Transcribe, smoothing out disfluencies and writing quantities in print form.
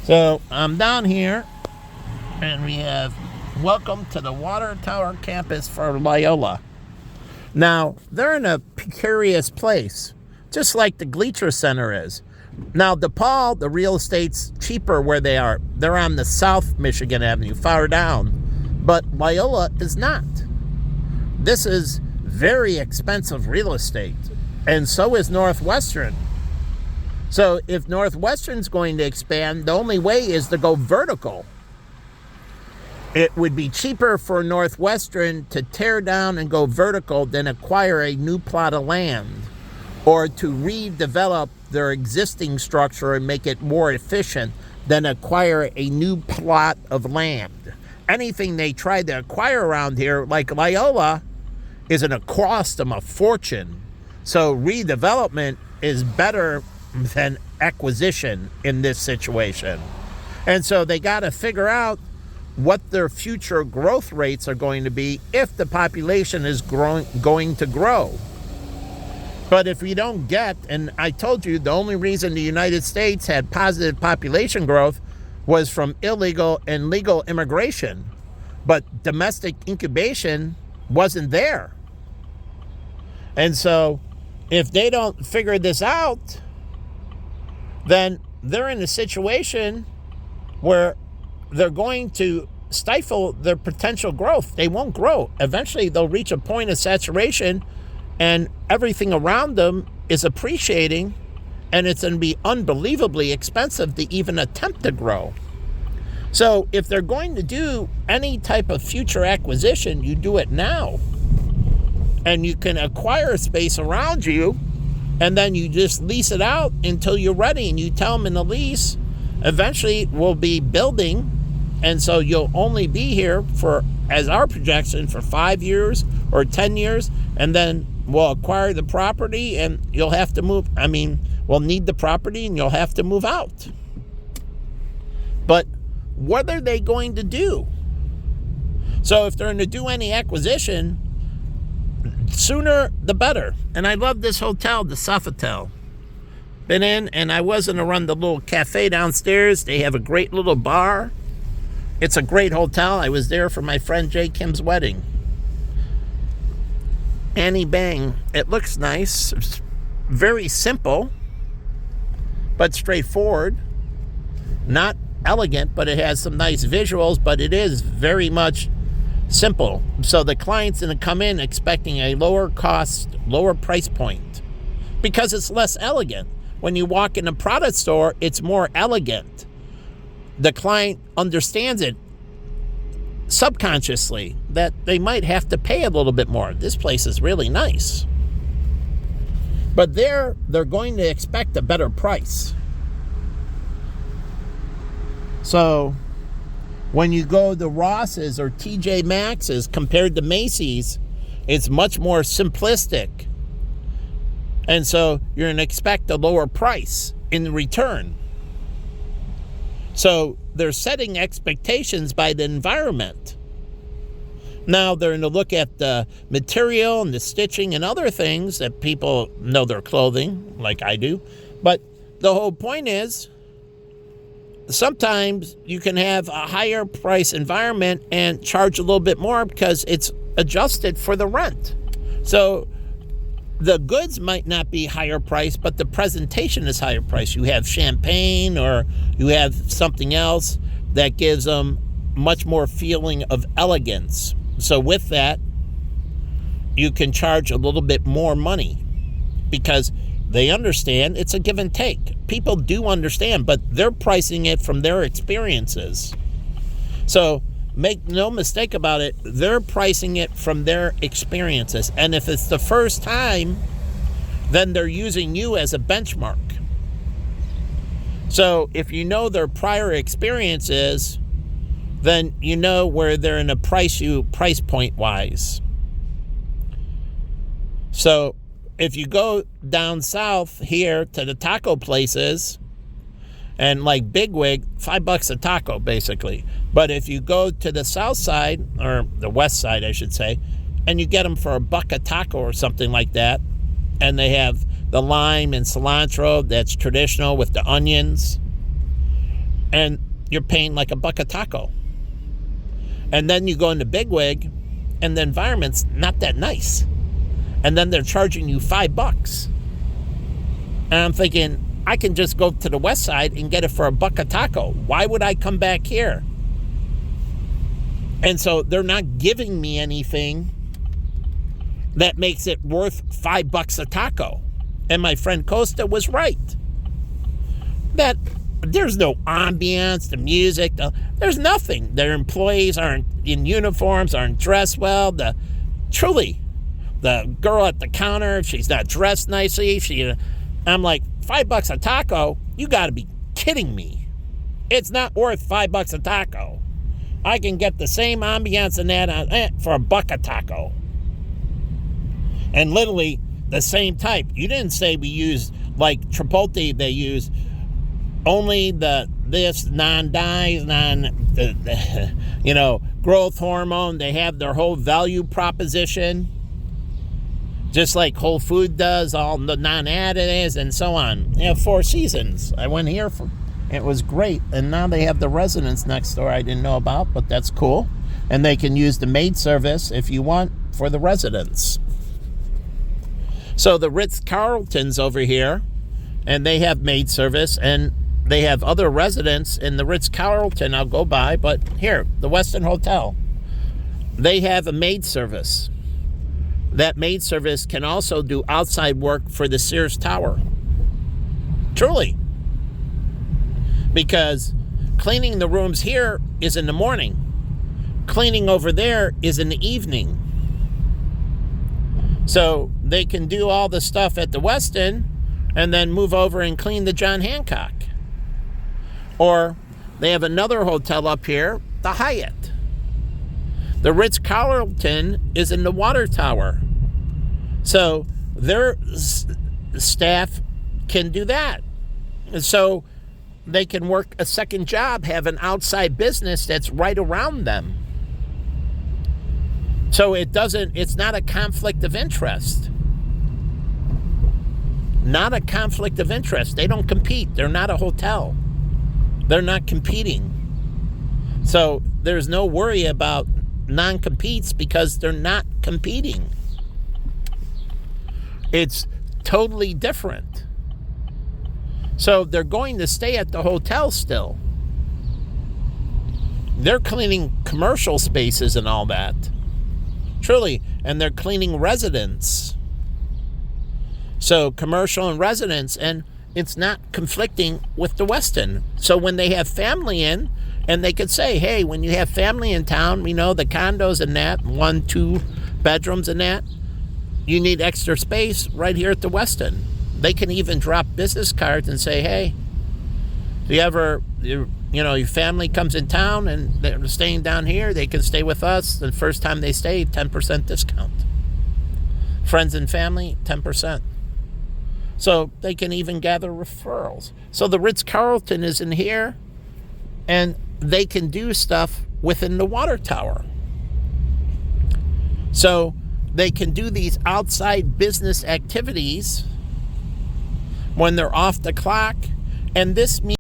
So I'm down here, and we have welcome to the Water Tower campus for Loyola. Now, they're in a precarious place, just like the Gleacher Center is. Now, DePaul, the real estate's cheaper where they are. They're on the South Michigan Avenue, far down. But Loyola is not. This is very expensive real estate, and so is Northwestern. So if Northwestern's going to expand, the only way is to go vertical. It would be cheaper for Northwestern to tear down and go vertical than acquire a new plot of land or to redevelop their existing structure and make it more efficient than acquire a new plot of land. Anything they try to acquire around here, like Loyola, is going to cost them a fortune. So redevelopment is better than acquisition in this situation. And so they got to figure out what their future growth rates are going to be if the population is going to grow. But if we don't get, and I told you the only reason the United States had positive population growth was from illegal and legal immigration, but domestic incubation wasn't there. And so if they don't figure this out, then they're in a situation where they're going to stifle their potential growth. They won't grow. Eventually, they'll reach a point of saturation, and everything around them is appreciating, and it's going to be unbelievably expensive to even attempt to grow. So if they're going to do any type of future acquisition, you do it now. And you can acquire space around you, and then you just lease it out until you're ready, and you tell them in the lease, eventually we'll be building, and so you'll only be here for, as our projection, for 5 years or 10 years, and then we'll acquire the property and you'll have to move. We'll need the property and you'll have to move out. But what are they going to do? So if they're going to do any acquisition, sooner the better. And I love this hotel, the Sofitel. Been in, and I was going to run the little cafe downstairs. They have a great little bar. It's a great hotel. I was there for my friend Jay Kim's wedding. Annie Bang. It looks nice. It's very simple, but straightforward. Not elegant, but it has some nice visuals, but it is very much simple. So the client's going to come in expecting a lower cost, lower price point because it's less elegant. When you walk in a product store, it's more elegant. The client understands it subconsciously that they might have to pay a little bit more. This place is really nice. But they're going to expect a better price. So when you go to Ross's or TJ Maxx's compared to Macy's, it's much more simplistic. And so you're going to expect a lower price in return. So they're setting expectations by the environment. Now they're going to look at the material and the stitching and other things that people know their clothing, like I do. But the whole point is, sometimes you can have a higher price environment and charge a little bit more because it's adjusted for the rent. So the goods might not be higher price, but the presentation is higher price. You have champagne or you have something else that gives them much more feeling of elegance. So with that, you can charge a little bit more money because they understand it's a give and take. People do understand, but they're pricing it from their experiences. So make no mistake about it, they're pricing it from their experiences. And if it's the first time, then they're using you as a benchmark. So if you know their prior experiences, then you know where they're in a price point wise. So if you go down south here to the taco places, and like Bigwig, $5 a taco basically. But if you go to the south side, or the west side I should say, and you get them for $1 a taco or something like that, and they have the lime and cilantro that's traditional with the onions, and you're paying like $1 a taco. And then you go into Bigwig, and the environment's not that nice. And then they're charging you $5. And I'm thinking, I can just go to the west side and get it for $1 a taco. Why would I come back here? And so they're not giving me anything that makes it worth $5 a taco. And my friend Costa was right. That there's no ambiance, the music, there's nothing. Their employees aren't in uniforms, aren't dressed well. Truly, the girl at the counter, if she's not dressed nicely, I'm like, $5 a taco? You got to be kidding me. It's not worth $5 a taco. I can get the same ambiance and that for $1 a taco. And literally the same type. You didn't say we use, like Chipotle, they use only this non-dyes, growth hormone. They have their whole value proposition, just like Whole Food does, all the non-additives and so on. Four Seasons. I went here it was great. And now they have the residence next door I didn't know about, but that's cool. And they can use the maid service if you want for the residents. So the Ritz-Carlton's over here, and they have maid service, and they have other residents in the Ritz-Carlton I'll go by, but here, the Westin Hotel, they have a maid service. That maid service can also do outside work for the Sears Tower. Truly. Because cleaning the rooms here is in the morning. Cleaning over there is in the evening. So they can do all the stuff at the Westin and then move over and clean the John Hancock. Or they have another hotel up here, the Hyatt. The Ritz-Carlton is in the water tower. So their staff can do that. And so they can work a second job, have an outside business that's right around them. So it's not a conflict of interest. Not a conflict of interest. They don't compete. They're not a hotel. They're not competing. So there's no worry about non-competes because they're not competing. It's totally different. So they're going to stay at the hotel still. They're cleaning commercial spaces and all that. Truly. And they're cleaning residence. So commercial and residence, and it's not conflicting with the Westin. So when they have family in, and they could say, hey, when you have family in town, the condos and that, 1-2 bedrooms and that, you need extra space right here at the Westin. They can even drop business cards and say, hey, if your family comes in town and they're staying down here, they can stay with us. The first time they stay, 10% discount. Friends and family, 10%. So they can even gather referrals. So the Ritz-Carlton is in here, and they can do stuff within the water tower. So they can do these outside business activities when they're off the clock, and this means